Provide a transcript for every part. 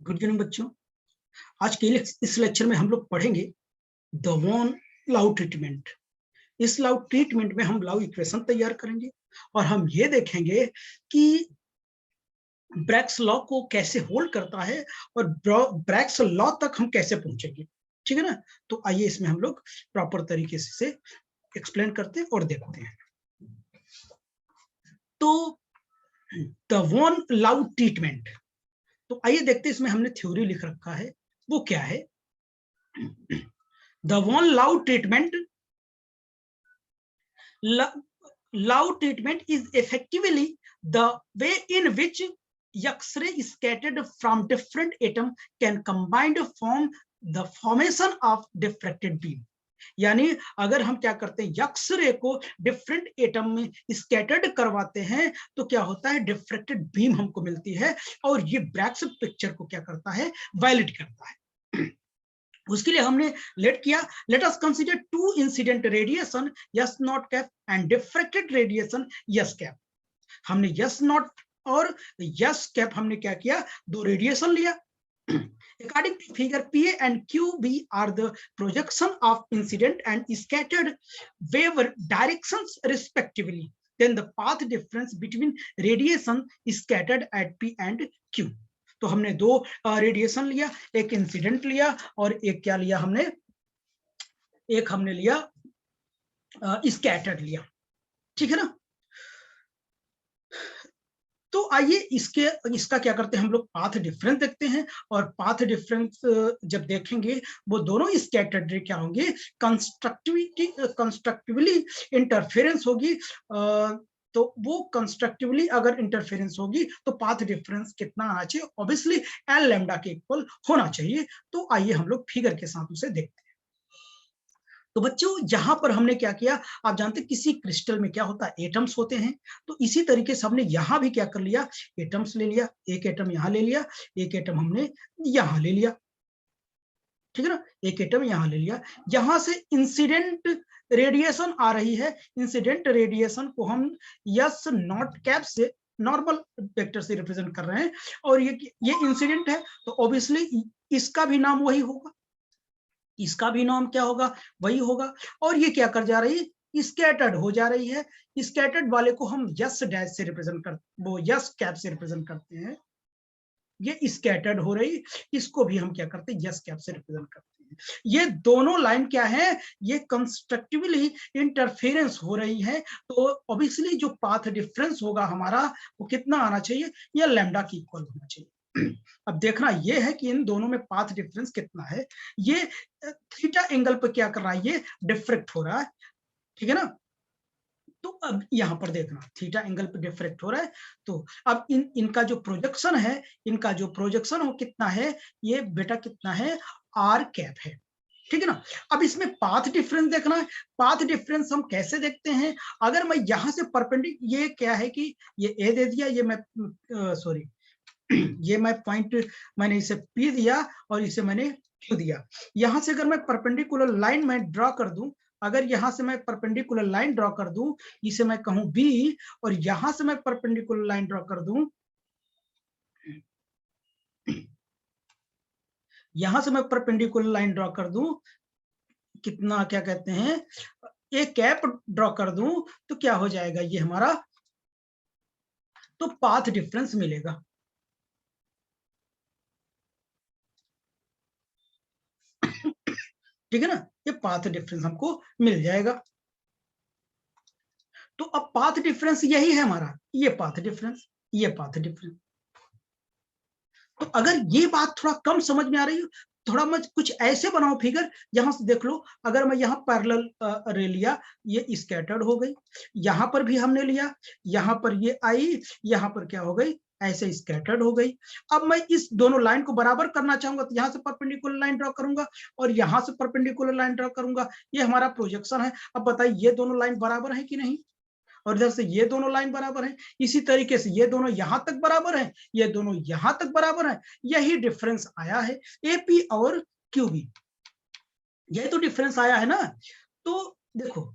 Good evening बच्चों। आज के इस लेक्चर में हम लोग पढ़ेंगे द वॉन लाउ ट्रीटमेंट। इस लाउ ट्रीटमेंट में हम लाउ इक्वेशन तैयार करेंगे और हम ये देखेंगे कि ब्रैग्स लॉ को कैसे होल्ड करता है और ब्रैग्स लॉ तक हम कैसे पहुंचेंगे। ठीक है ना। तो आइए इसमें हम लोग प्रॉपर तरीके से एक्सप्लेन करते हैं और देखते हैं। तो द वॉन लाउ ट्रीटमेंट, तो आइए देखते हैं इसमें हमने थ्योरी लिख रखा है वो क्या है। द वॉन लाउ ट्रीटमेंट, लाउ treatment is effectively the way in which X-ray scattered from different atom can combine to form the formation of diffracted beam। यानी अगर हम क्या करते हैं, यक्स रे को डिफरेंट एटम में स्कैटर्ड करवाते हैं तो क्या होता है, डिफ्रेक्टेड बीम हमको मिलती है और ये ब्रैग्स पिक्चर को क्या करता है, वायलेट करता है। उसके लिए हमने let us consider two incident radiation S naught cap and diffracted radiation S cap. हमने यस नॉट और यस कैप हमने क्या किया, दो रेडिएशन लिया। According to figure, PA and QB are the projection of incident and scattered wave directions respectively. Then the path difference between radiation scattered at P and Q. तो हमने दो radiation लिया, एक इंसिडेंट लिया और एक क्या लिया हमने, एक हमने लिया स्कैटर्ड लिया। ठीक है ना। तो आइए इसका क्या करते हैं, हम लोग पाथ डिफरेंस देखते हैं और पाथ डिफरेंस जब देखेंगे वो दोनों स्कैटर्ड रे क्या होंगे, कंस्ट्रक्टिवली इंटरफेरेंस होगी। तो वो कंस्ट्रक्टिवली अगर इंटरफेरेंस होगी तो पाथ डिफरेंस कितना आना चाहिए, ऑब्वियसली एल लैम्डा के इक्वल होना चाहिए। तो आइए हम लोग फिगर के साथ उसे देखते हैं। तो बच्चों यहां पर हमने क्या किया, आप जानते हैं किसी क्रिस्टल में क्या होता है, एटम्स होते हैं। तो इसी तरीके से हमने यहां भी क्या कर लिया, एटम्स ले लिया, एक एटम यहां ले लिया, एक एटम हमने यहां ले लिया। ठीक है ना, एक एटम यहां ले लिया। यहां से इंसिडेंट रेडिएशन आ रही है, इंसिडेंट रेडिएशन को हम यस नॉट कैप से नॉर्मल वेक्टर से रिप्रेजेंट कर रहे हैं और ये इंसिडेंट है तो ऑब्वियसली इसका भी नाम वही होगा, इसका भी नाम क्या होगा, वही होगा। और ये क्या कर जा रही है, स्कैटर्ड हो जा रही है। स्कैटर्ड वाले को हम यस डैश से रिप्रेजेंट कर, वो यस कैप से रिप्रेजेंट करते हैं। ये स्कैटर्ड हो रही, इसको भी हम क्या करते हैं, यस कैप से रिप्रेजेंट करते हैं। ये दोनों लाइन क्या है, ये कंस्ट्रक्टिवली इंटरफेरेंस हो रही है। तो ऑब्वियसली जो पाथ डिफरेंस होगा हमारा वो कितना आना चाहिए, ये लैम्डा की इक्वल होना चाहिए। अब देखना ये है कि इन दोनों में पाथ डिफरेंस कितना है। ये थीटा एंगल पर क्या कर रहा है, ये डिफ्रेक्ट हो रहा है। ठीक है ना। तो अब यहां पर देखना थीटा एंगल पे डिफ्रेक्ट हो रहा है। तो अब इनका जो प्रोजेक्शन है, इनका जो प्रोजेक्शन हो कितना है, ये बेटा कितना है, आर कैप है। ठीक है ना। अब इसमें पाथ डिफरेंस देखना है। पाथ डिफरेंस हम कैसे देखते हैं, अगर मैं यहां से परपेंडिकुलर, ये क्या है कि ये ए दे दिया, ये मैं सॉरी ये मैं पॉइंट, मैंने इसे पी दिया और इसे मैंने क्यू दिया। यहां से अगर मैं परपेंडिकुलर लाइन में ड्रॉ कर दूं, अगर यहां से मैं परपेंडिकुलर लाइन ड्रॉ कर दूं, इसे मैं कहूं बी, और यहां से मैं परपेंडिकुलर लाइन ड्रॉ कर दूं, यहां से मैं परपेंडिकुलर लाइन ड्रॉ कर दूं, कितना क्या कहते हैं, एक कैप ड्रॉ कर दूं, तो क्या हो जाएगा ये हमारा, तो पाथ डिफरेंस मिलेगा। ठीक है ना, ये पाथ डिफरेंस हमको मिल जाएगा। तो अब पाथ डिफरेंस यही है हमारा, ये पाथ डिफरेंस, ये पाथ डिफरेंस। तो अगर ये बात थोड़ा कम समझ में आ रही हो, थोड़ा मत कुछ ऐसे बनाओ फिगर, यहां से देख लो। अगर मैं यहाँ पैरेलल रे लिया, ये स्कैटर्ड हो गई, यहां पर भी हमने लिया, यहां पर ये आई, यहां पर क्या हो गई, ऐसे स्कैटर्ड हो गई। अब मैं इस दोनों लाइन को बराबर करना चाहूंगा तो यहां से परपेंडिकुलर लाइन ड्रॉ करूंगा और यहां से परपेंडिकुलर लाइन ड्रॉ करूंगा। ये हमारा प्रोजेक्शन है। अब बताइए ये दोनों लाइन बराबर है कि नहीं, और इधर से ये दोनों लाइन बराबर हैं। इसी तरीके से ये दोनों यहां तक बराबर हैं, ये दोनों यहां तक बराबर हैं। यही डिफरेंस आया है एपी और क्यूबी, यही तो डिफरेंस आया है ना। तो देखो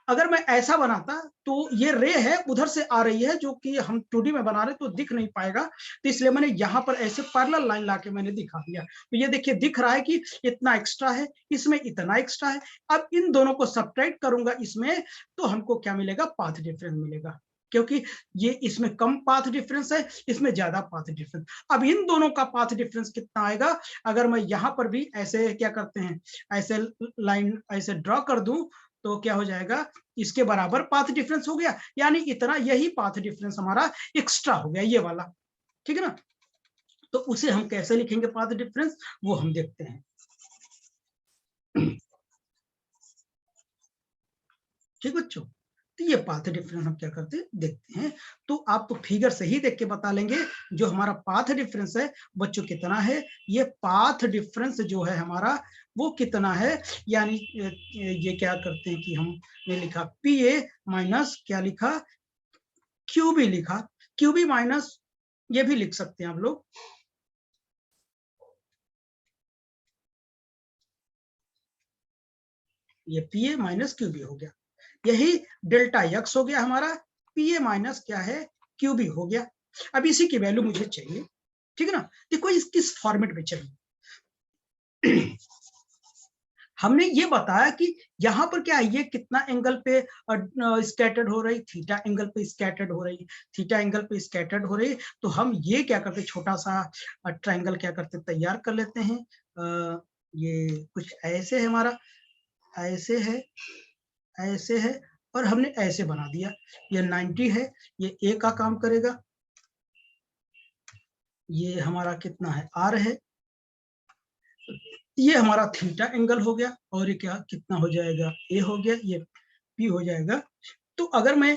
अगर मैं ऐसा बनाता तो ये रे है उधर से आ रही है, जो कि हम 2D में बना रहे तो दिख नहीं पाएगा, तो इसलिए मैंने यहाँ पर ऐसे पैरेलल लाइन लाके मैंने दिखा दिया। तो ये देखिए दिख रहा है कि इतना एक्स्ट्रा है, इसमें इतना एक्स्ट्रा है। अब इन दोनों को सब्ट्रैक्ट करूंगा इसमें, तो हमको क्या मिलेगा, पाथ डिफरेंस मिलेगा, क्योंकि ये इसमें कम पाथ डिफरेंस है, इसमें ज्यादा पाथ डिफरेंस। अब इन दोनों का पाथ डिफरेंस कितना आएगा, अगर मैं यहाँ पर भी ऐसे क्या करते हैं, ऐसे लाइन ऐसे ड्रॉ कर दूं, तो क्या हो जाएगा, इसके बराबर पाथ डिफरेंस हो गया, यानी इतना, यही पाथ डिफरेंस हमारा एक्स्ट्रा हो गया, ये वाला, ठीक है ना। तो उसे हम कैसे लिखेंगे पाथ डिफरेंस, वो हम देखते हैं। ठीक बच्चों, तो ये पाथ डिफरेंस हम क्या करते हैं, देखते हैं। तो आप तो फिगर से ही देख के बता लेंगे जो हमारा पाथ डिफरेंस है बच्चों कितना है। ये पाथ डिफरेंस जो है हमारा वो कितना है, यानी ये क्या करते हैं कि हमने लिखा पी ए माइनस क्या लिखा, क्यू बी लिखा, क्यू बी माइनस ये भी लिख सकते हैं आप लोग, ये P A minus Q B हो गया, यही डेल्टा एक्स हो गया हमारा, पी ए माइनस क्या है, क्यू बी हो गया। अब इसी की वैल्यू मुझे चाहिए, ठीक है ना। देखो इस किस फॉर्मेट में चाहिए। हमने ये बताया कि यहाँ पर क्या है, ये कितना एंगल पे स्कैटर्ड हो रही, थीटा एंगल पे स्कैटर्ड हो रही, थीटा एंगल पे स्कैटर्ड हो रही। तो हम ये क्या करते, छोटा सा ट्रायंगल क्या करते, तैयार कर लेते हैं। ये कुछ ऐसे है हमारा, ऐसे है, ऐसे है, और हमने ऐसे बना दिया। ये 90 है, ये ए का काम करेगा, ये हमारा कितना है, आर है, ये हमारा थीटा एंगल हो गया, और ये क्या कितना हो जाएगा, ए हो गया, ये पी हो जाएगा। तो अगर मैं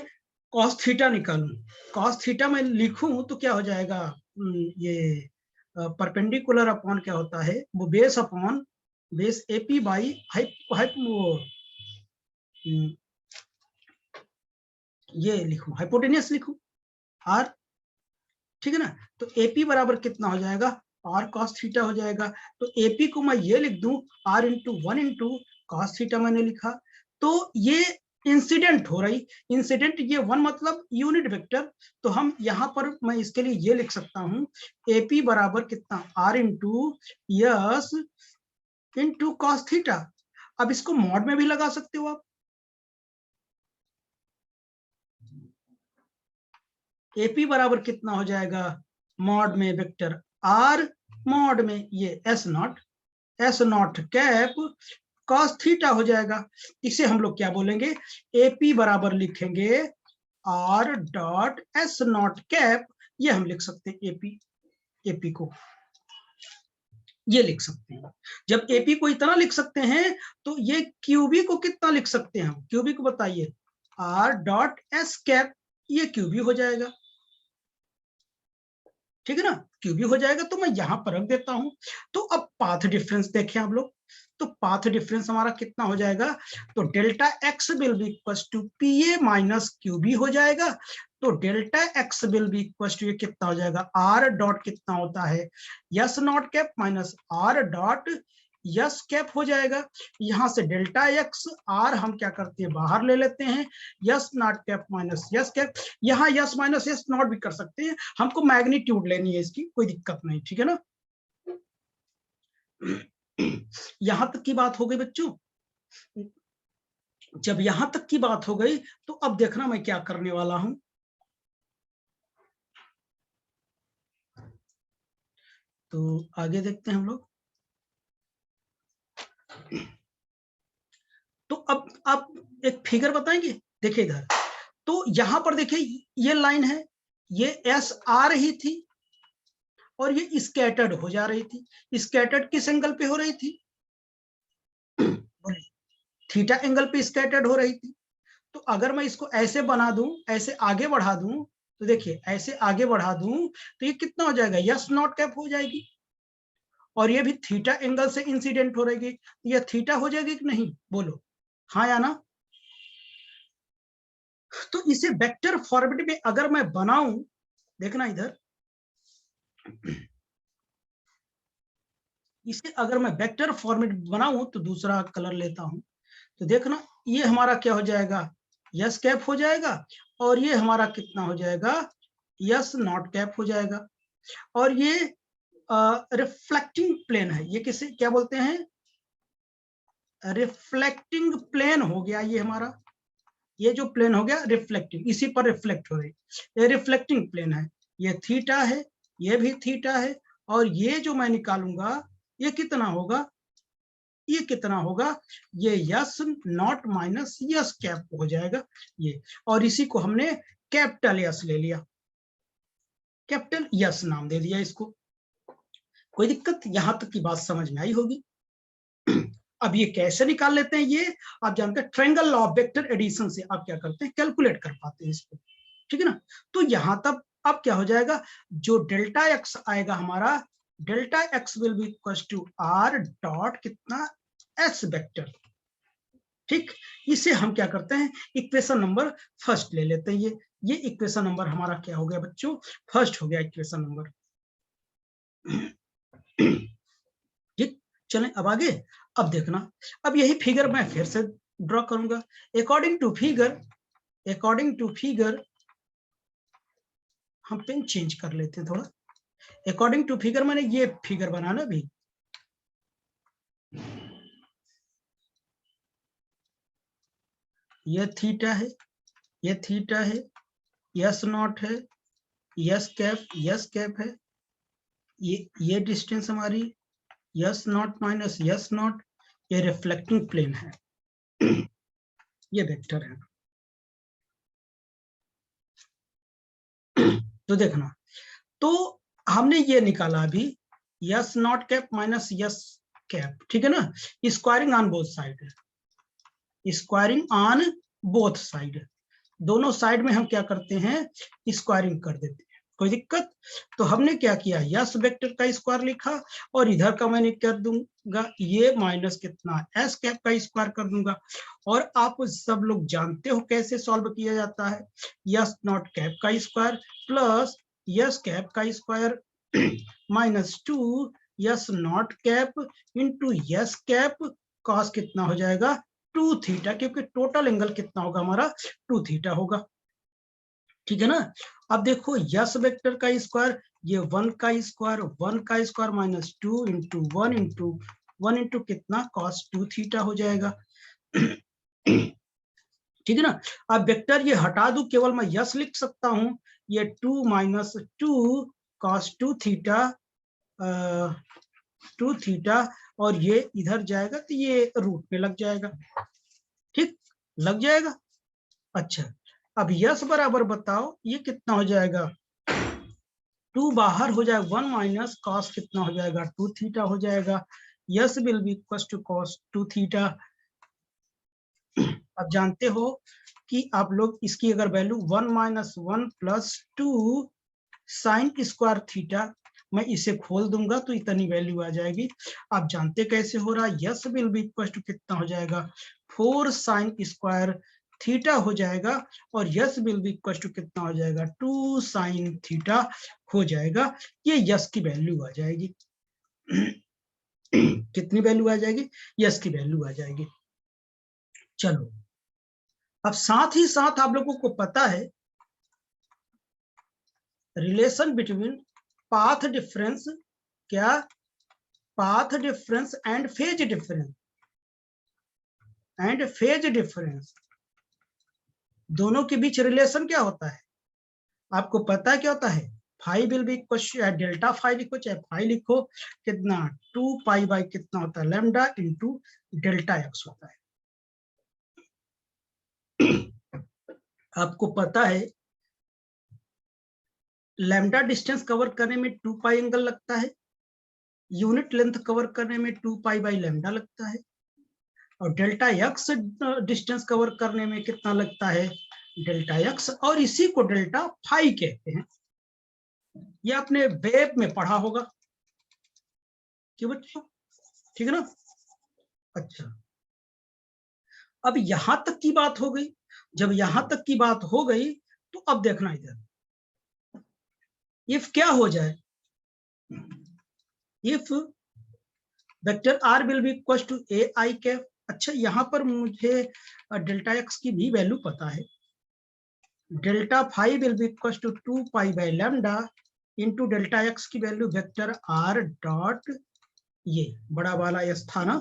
कॉस थीटा निकालूं, कॉस थीटा में लिखूं तो क्या हो जाएगा, ये परपेंडिकुलर अपॉन क्या होता है, वो base upon base AP by ये लिखूं, हाइपोटेनियस लिखूं, आर, ठीक है ना। तो एपी बराबर कितना हो जाएगा, आर कॉस थीटा हो जाएगा। तो एपी को मैं ये लिख दूं, R into 1 into cos theta मैंने लिखा। तो ये इंसिडेंट हो रही, इंसिडेंट ये 1 मतलब यूनिट वेक्टर। तो हम यहाँ पर मैं इसके लिए ये लिख सकता हूँ, एपी बराबर कितना, R into S into cos theta. अब इसको मॉड में भी लगा सकते हो आप, एपी बराबर कितना हो जाएगा, मॉड में वेक्टर आर, मॉड में ये S not cap cos theta हो जाएगा। इसे हम लोग क्या बोलेंगे, एपी बराबर लिखेंगे R dot S not cap, ये हम लिख सकते हैं, एपी, एपी को ये लिख सकते हैं। जब एपी को इतना लिख सकते हैं, तो ये क्यूबी को कितना लिख सकते हैं हम, क्यूबी को बताइए, आर डॉट एस कैप, ये क्यूबी हो जाएगा, ठीक है ना, क्यूबी हो जाएगा। तो मैं यहां पर रख देता हूं। तो अब पाथ डिफरेंस देखें आप लोग, तो पाथ डिफरेंस हमारा कितना हो जाएगा, तो delta X will be equal to P A minus QB हो जाएगा। तो delta X will be equal to ये कितना हो जाएगा, आर डॉट कितना होता है, S naught cap minus R dot S cap हो जाएगा। यहां से डेल्टा एक्स आर हम क्या करते हैं, बाहर ले लेते हैं, yes naught cap minus yes cap, यहाँ यस माइनस यस नॉट भी कर सकते हैं, हमको मैग्नीट्यूड लेनी है इसकी, कोई दिक्कत नहीं, ठीक है ना। यहां तक की बात हो गई बच्चों। जब यहां तक की बात हो गई, तो अब देखना मैं क्या करने वाला हूं। तो आगे देखते हैं हम लोग। तो अब आप एक फिगर बताएंगे, देखिए इधर, तो यहां पर देखिए ये लाइन है, ये एस आ रही थी और ये स्कैटर्ड हो जा रही थी। स्कैटर्ड किस एंगल पे हो रही थी, बोलिए, थीटा एंगल पे स्कैटर्ड हो रही थी। तो अगर मैं इसको ऐसे बना दूं, ऐसे आगे बढ़ा दूं, तो देखिए ऐसे आगे बढ़ा दूं, तो ये कितना हो जाएगा, यस नॉट कैप हो जाएगी, और ये भी थीटा एंगल से इंसिडेंट हो रहेगी। ये थीटा हो जाएगी कि नहीं, बोलो हाँ या ना। तो इसे वेक्टर फॉर्मेट में अगर मैं बनाऊं, देखना इधर, इसे अगर मैं वेक्टर फॉर्मेट बनाऊं, तो दूसरा कलर लेता हूं, तो देखना ये हमारा क्या हो जाएगा, यस कैप हो जाएगा, और ये हमारा कितना हो जाएगा, यस नॉट कैप हो जाएगा। और ये रिफ्लेक्टिंग प्लेन है, ये किसे क्या बोलते हैं, रिफ्लेक्टिंग प्लेन हो गया ये हमारा, ये जो प्लेन हो गया रिफ्लेक्टिंग, इसी पर रिफ्लेक्ट हो रही, ये रिफ्लेक्टिंग प्लेन है, ये थीटा है, ये भी थीटा है, और ये जो मैं निकालूंगा ये कितना होगा, ये कितना होगा, ये yes not minus yes cap हो जाएगा ये, और इसी को हमने कैपिटल यस ले लिया, कैपिटल यस नाम दे दिया इसको। कोई दिक्कत, यहां तक की बात समझ में आई होगी। अब ये कैसे निकाल लेते हैं, ये आप जानते हैं triangle law of vector addition से आप क्या करते हैं, कैलकुलेट कर पाते हैं इसको, ठीक है ना। तो यहां तक अब क्या हो जाएगा, जो डेल्टा एक्स आएगा हमारा, delta X will be equal to R dot कितना, एस वेक्टर, ठीक। इसे हम क्या करते हैं, इक्वेशन नंबर फर्स्ट ले लेते हैं, ये इक्वेशन नंबर हमारा क्या हो गया बच्चों, फर्स्ट हो गया इक्वेशन नंबर। ठीक, चलें अब आगे। अब देखना, अब यही फिगर मैं फिर से ड्रॉ करूंगा अकॉर्डिंग टू फिगर, हम पेन चेंज कर लेते हैं थोड़ा। अकॉर्डिंग टू फिगर मैंने ये फिगर बनाना भी, ये थीटा है, ये थीटा है, यस नॉट है, यस कैप है, ये डिस्टेंस हमारी yes not minus yes not, ये रिफ्लेक्टिंग प्लेन है, ये वेक्टर है। तो देखना, तो हमने ये निकाला अभी yes naught cap minus yes cap, ठीक है ना, squaring on both side, squaring on both side, दोनों साइड में हम क्या करते हैं, स्क्वायरिंग कर देते हैं, कोई दिक्कत। तो हमने क्या किया, यस वेक्टर का स्क्वायर लिखा, और इधर का मैंने कर दूंगा ये माइनस कितना, एस कैप का स्क्वायर कर दूंगा। और आप सब लोग जानते हो कैसे सॉल्व किया जाता है, यस नॉट कैप का स्क्वायर प्लस यस कैप का square minus 2 yes naught cap into yes cap, cos कितना हो जाएगा 2 थीटा, क्योंकि टोटल एंगल कितना होगा हमारा 2 थीटा होगा, ठीक है ना। अब देखो यस वेक्टर का स्क्वायर, ये 1 का स्क्वायर माइनस 2 इंटू 1 इंटू कितना कॉस 2 थीटा हो जाएगा, ठीक है ना। अब वेक्टर ये हटा दूं, केवल मैं यस लिख सकता हूं, ये 2 माइनस 2 कॉस 2 थीटा 2 थीटा, और ये इधर जाएगा तो ये रूट में लग जाएगा, ठीक, लग जाएगा। अच्छा, अब यस बराबर बताओ ये कितना हो जाएगा, 2 बाहर हो जाएगा, 1 माइनस कॉस कितना हो जाएगा 2 थीटा हो जाएगा, S will be equal to cos 2 theta. अब जानते हो कि आप लोग इसकी अगर value 1 minus 1 plus 2 sine square theta, मैं इसे खोल दूंगा तो इतनी वैल्यू आ जाएगी। आप जानते कैसे हो रहा है, S will be equal to कितना हो जाएगा 4 साइन स्क्वायर थीटा हो जाएगा, और S will be equal to कितना हो जाएगा 2 साइन थीटा हो जाएगा, ये यस की वैल्यू आ जाएगी। कितनी वैल्यू आ जाएगी, यस की वैल्यू आ जाएगी। चलो, अब साथ ही साथ आप लोगों को पता है रिलेशन बिटवीन पाथ डिफरेंस, क्या, path difference and phase difference, दोनों के बीच रिलेशन क्या होता है, आपको पता है क्या होता है, phi will be equal delta phi लिखो चाहे फाई लिखो, कितना 2 पाई बाई कितना होता है लैम्डा इंटू डेल्टा एक्स होता है। आपको पता है लैम्डा डिस्टेंस कवर करने में 2 पाई एंगल लगता है, यूनिट लेंथ कवर करने में 2 पाई बाई लैम्डा लगता है, और डेल्टा एक्स डिस्टेंस कवर करने में कितना लगता है डेल्टा एक्स, और इसी को डेल्टा फाई कहते हैं। ये आपने वेब में पढ़ा होगा क्यों बच्चों, ठीक है ना। अच्छा, अब यहां तक की बात हो गई, जब यहां तक की बात हो गई तो अब देखना इधर, इफ क्या हो जाए, if vector r will be equal to a I cap, अच्छा, यहाँ पर मुझे डेल्टा एक्स की भी वैल्यू पता है। Delta phi will be equal to 2 pi by lambda into delta X की वैल्यू वेक्टर आर डॉट ये बड़ा वाला एस था ना।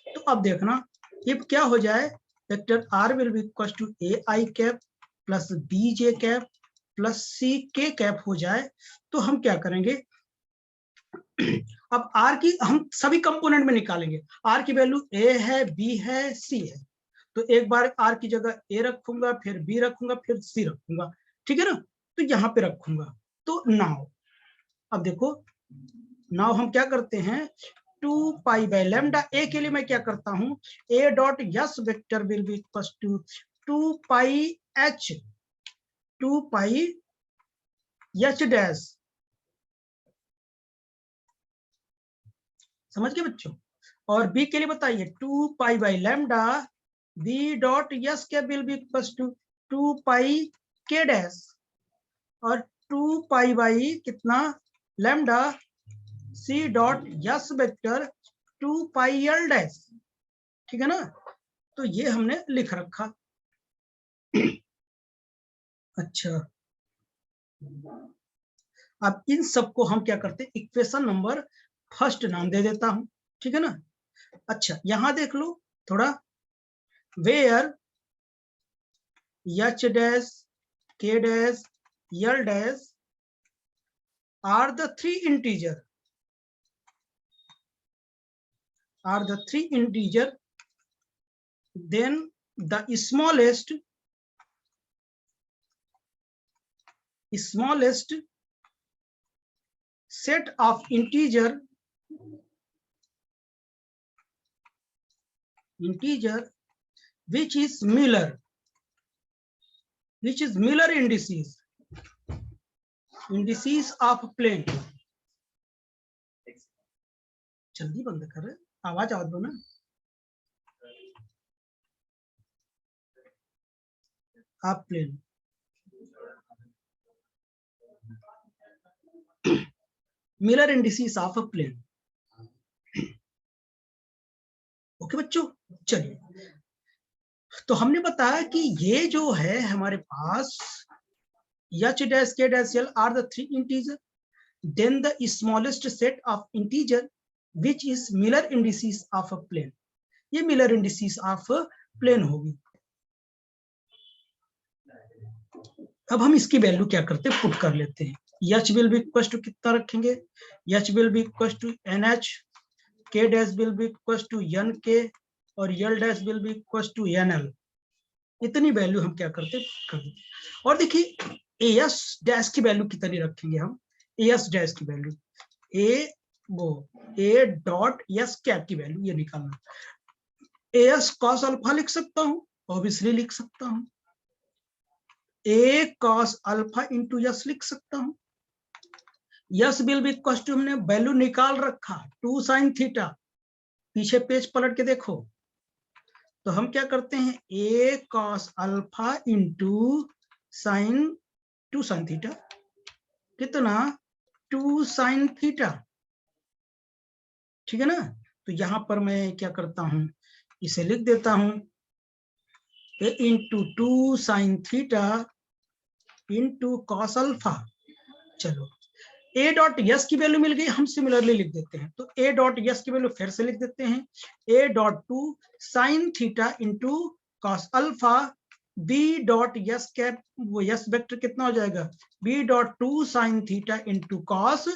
तो अब देखना ये क्या हो जाए, vector R will be equal to A I cap plus B J cap plus C K cap हो जाए। तो हम क्या करेंगे, अब आर की हम सभी कंपोनेंट में निकालेंगे। आर की वैल्यू ए है, बी है, सी है। तो एक बार आर की जगह ए रखूंगा, फिर बी रखूंगा, फिर सी रखूंगा, ठीक है ना। तो यहाँ पे रखूंगा। तो नाउ अब देखो, नाउ हम क्या करते हैं, 2 पाई बाय लैम्डा ए के लिए मैं क्या करता हूं, A dot S vector will be equal to 2 pi H 2 pi H dash, समझ गए बच्चों। और बी के लिए बताइए 2 pi by lambda B dot S K will be equal to 2 pi K dash, और 2 पाई बाई कितना lambda C dot S vector 2 pi L dash, ठीक है ना। तो ये हमने लिख रखा। अच्छा, अब इन सबको हम क्या करते हैं, इक्वेशन नंबर फर्स्ट नाम दे देता हूं, ठीक है ना। अच्छा, यहां देख लो थोड़ा, where H dash K dash L dash are the three integer, then the smallest set of integer which is Miller indices of plane। जल्दी बंद कर, आवाज आवाज दो ना। आप plane Miller indices of a plane. Okay बच्चों, चलिए, तो हमने बताया कि ये जो है हमारे पास H dash K dash L are the three integer, then the smallest set of integer which is Miller indices of a plane. ये मिलर इंडिसेस ऑफ प्लेन होगी। अब हम इसकी वैल्यू क्या करते हैं, पुट कर लेते हैं। H will be equal to कितना रखेंगे, H will be equal to N H, K dash will be equal to N K, और L dash will be equal to N L. इतनी वैल्यू हम क्या करते कर देते। और देखिए एस डैश की वैल्यू कितनी रखेंगे हम, एस डैश की वैल्यू ए डॉट एस कैप की वैल्यू ये निकालना। एस कॉस अल्फा लिख सकता हूं, ऑब्वियसली लिख सकता हूं, A cos alpha into S लिख सकता हूं। S will be equal to, हमने वैल्यू निकाल रखा 2 साइन थीटा, पीछे पेज पलट के देखो। तो हम क्या करते हैं, A cos alpha into sine 2 sine theta, कितना 2 साइन थीटा, ठीक है ना। तो यहां पर मैं क्या करता हूं, इसे लिख देता हूं, A into 2 sine theta into cos alpha. चलो, ए डॉट यस की वैल्यू मिल गई, हम सिमिलरली लिख देते हैं। तो ए डॉट यस की वैल्यू फिर से लिख देते हैं, A dot 2 sine theta into cos alpha, B dot S cap, वो यस वेक्टर कितना हो जाएगा, B dot 2 sine theta into cos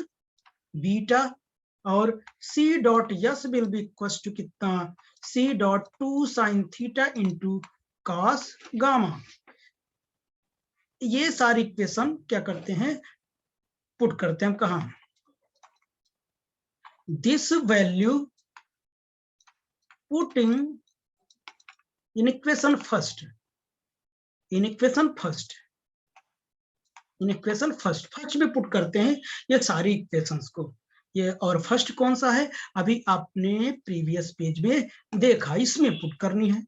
beta, और C dot S will be equal to कितना, C dot 2 sine theta into cos gamma. ये सारी equation क्या करते हैं, पुट करते हैं हम कहा, this value putting in equation first, first में पुट करते हैं ये सारी इक्वेशंस को। ये और फर्स्ट कौन सा है, अभी आपने प्रीवियस पेज में देखा, इसमें पुट करनी है।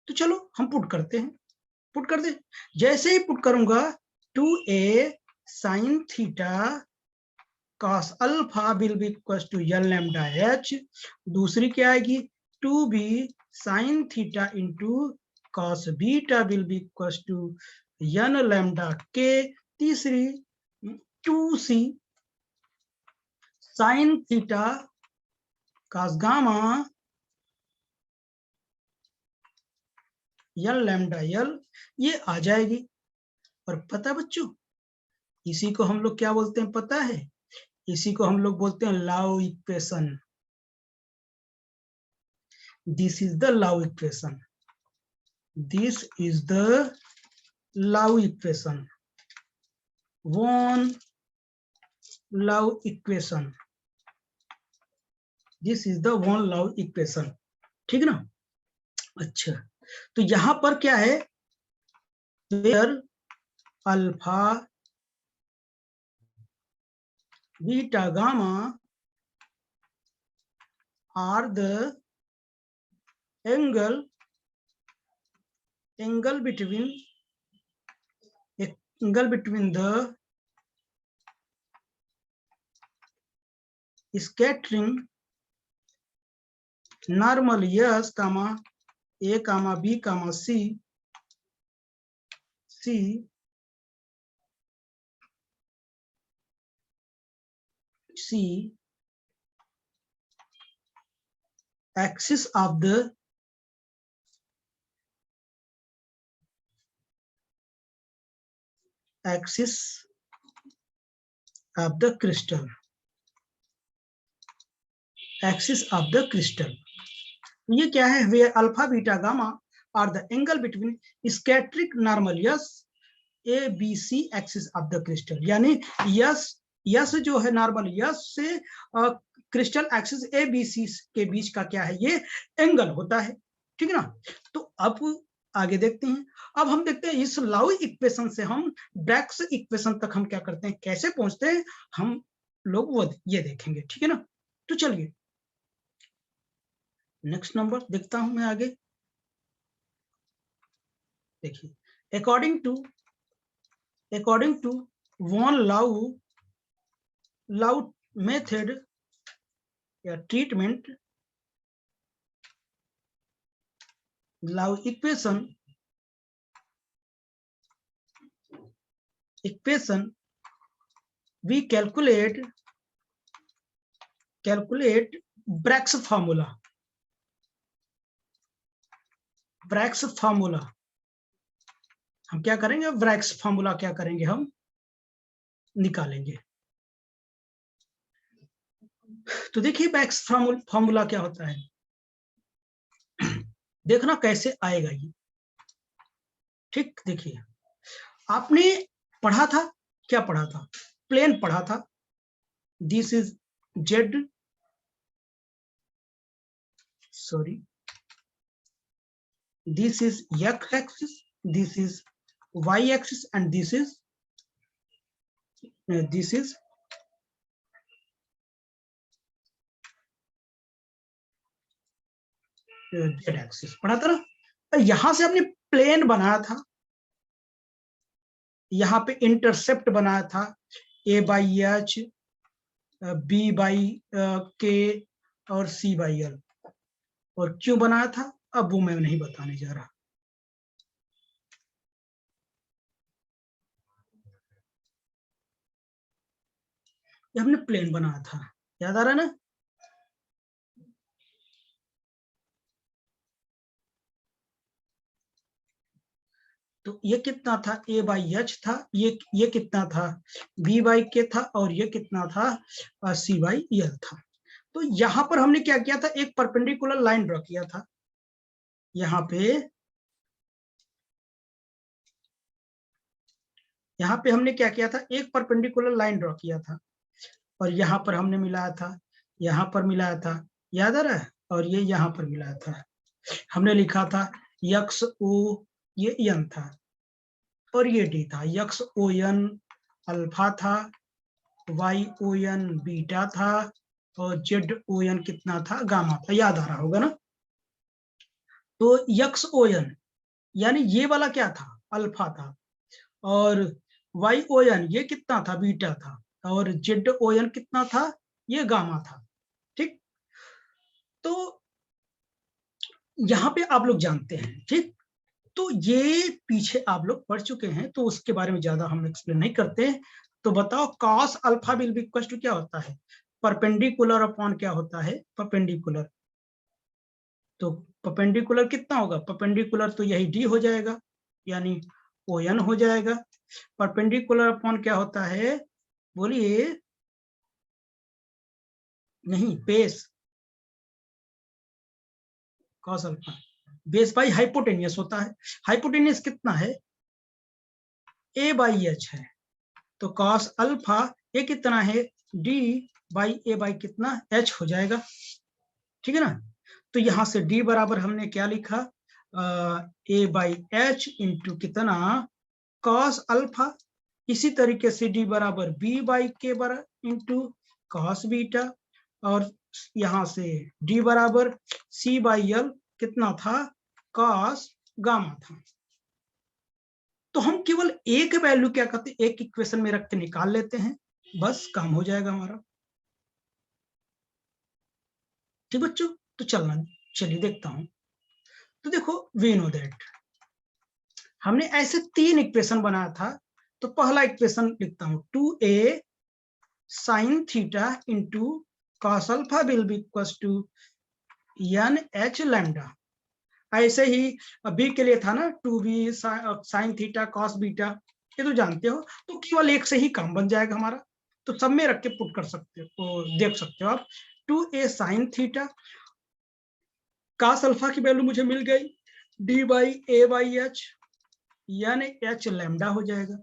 तो चलो हम पुट करते हैं, पुट कर दे। जैसे ही पुट करूंगा 2a sine theta cos alpha will be equal to L lambda H, दूसरी क्या आएगी two B sine theta into cos beta will be equal to n lambda K. तीसरी 2c sine theta cos gamma n lambda l, ये आ जाएगी। और पता बच्चों, इसी को हम लोग क्या बोलते हैं पता है? इसी को हम लोग बोलते हैं Laue equation. This is the Laue equation, this is the Laue equation, von Laue equation, this is the von Laue equation. ठीक ना? अच्छा, तो यहां पर क्या है? Where alpha beta gamma are the angle between the scattering normal S comma A comma B comma C axis of the crystal, axis of the crystal। ये क्या है? वे alpha beta gamma are the angle between scattering normal S A B C axis of the crystal. यानी S जो है normal S से crystal axis A B C के बीच का क्या है? ये एंगल होता है। ठीक है ना? तो अब आगे देखते हैं। अब हम देखते हैं इस लाउ इक्वेशन से हम ब्रैग्स इक्वेशन तक हम क्या करते हैं, कैसे पहुंचते हैं हम लोग, वो ये देखेंगे। ठीक है ना? तो चलिए नेक्स्ट नंबर देखता हूं मैं आगे। देखिए, अकॉर्डिंग टू वॉन लाउ मेथड या ट्रीटमेंट, लाउ equation we calculate Bragg's formula। हम क्या करेंगे? ब्रैग्स फार्मूला क्या करेंगे? हम निकालेंगे। तो देखिए ब्रैग्स फार्मूला क्या होता है, देखना कैसे आएगा ये। ठीक, देखिए आपने पढ़ा था, क्या पढ़ा था? प्लेन पढ़ा था। This is Z, sorry, this is x axis, this is y axis, and this is z axis। पढ़ा था ना? यहां से हमने प्लेन बनाया था, यहाँ पे इंटरसेप्ट बनाया था a/h, b/k और c/l। और क्यों बनाया था अब वो मैं नहीं बताने जा रहा। ये हमने प्लेन बनाया था, याद आ रहा है ना? तो ये कितना था? a/h था, ये कितना था? b/k था, और ये कितना था? c/l था। तो यहां पर हमने क्या किया था? एक परपेंडिकुलर लाइन ड्रॉ किया था। यहाँ पे हमने क्या किया था? एक परपेंडिकुलर लाइन ड्रॉ किया था, और यहाँ पर हमने मिलाया था, यहाँ पर मिलाया था, याद आ रहा है? और ये यहाँ पर मिलाया था। हमने लिखा था यक्स ओ, ये एन था, और ये डी था। यक्स ओ एन अल्फा था, वाई ओ एन बीटा था, और जेड ओ एन कितना था? गामा था। याद आ रहा होगा ना? तो यक्स ओ एन यानी ये वाला क्या था? अल्फा था, और वाई ओ एन ये कितना था? बीटा था, और जेड ओ एन कितना था? ये गामा था। ठीक, तो यहाँ पे आप लोग जानते हैं, ठीक। तो ये पीछे आप लोग पढ़ चुके हैं, तो उसके बारे में ज्यादा हम एक्सप्लेन नहीं करते हैं। तो बताओ cos alpha will be equal to क्या होता है, परपेंडिकुलर अपॉन क्या होता है, परपेंडिकुलर। तो परपेंडिकुलर कितना होगा, परपेंडिकुलर तो यही डी हो जाएगा, यानी ओ एन हो जाएगा। परपेंडिकुलर अपॉन क्या होता है, बोलिए, नहीं base, cos alpha base by hypotenuse होता है। हाइपोटेनियस कितना है, ए बाई एच है। तो cos अल्फा ये कितना है, डी बाई ए बाई कितना, एच हो जाएगा, ठीक है ना। तो यहां से डी बराबर हमने क्या लिखा, ए बाई एच इंटू कितना, cos अल्फा। इसी तरीके से डी बराबर बी बाई के बराबर इंटू cos बीटा, और यहां से डी बराबर सी बाई एल कितना था, cos गामा था। तो हम केवल एक वैल्यू क्या करते हैं, एक इक्वेशन में रख के निकाल लेते हैं, बस काम हो जाएगा हमारा। ठीक बच्चों, तो चलना, चलिए देखता हूं। तो देखो, वी नो दैट हमने ऐसे 3 इक्वेशन बनाया था। तो पहला इक्वेशन लिखता हूं, 2a sin theta into cos alpha will be equal to N H lambda. ऐसे ही बी के लिए था ना, 2b sin theta cos beta, ये तो जानते हो। तो केवल एक से ही काम बन जाएगा हमारा, तो सब में रख के पुट कर सकते हो, देख सकते हो आप। 2a sin theta, cos alpha की वैल्यू मुझे मिल गई, D by A by H, यानी एच लैम्डा हो जाएगा।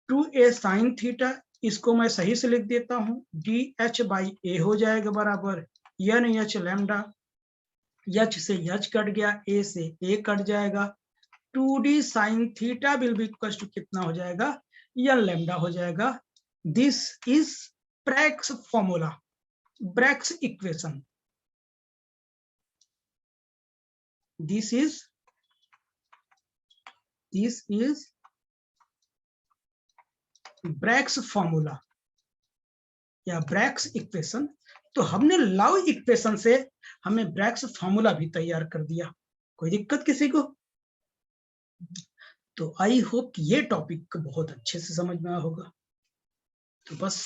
2a sin थीटा, इसको मैं सही से लिख देता हूं, डी एच बाई ए हो जाएगा बराबर यानी एच लैम्डा। एच से एच कट गया, ए से ए कट जाएगा। 2d sin theta will be equal to कितना हो जाएगा, एन लैम्डा हो जाएगा। This is Bragg's formula, Bragg's equation. This is Bragg's formula या ब्रैग्स इक्वेशन। तो हमने लव इक्वेशन से हमने ब्रैग्स फॉर्मूला भी तैयार कर दिया। कोई दिक्कत किसी को? तो आई होप ये टॉपिक बहुत अच्छे से समझ में आया होगा। तो बस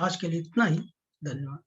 आज के लिए इतना ही, धन्यवाद।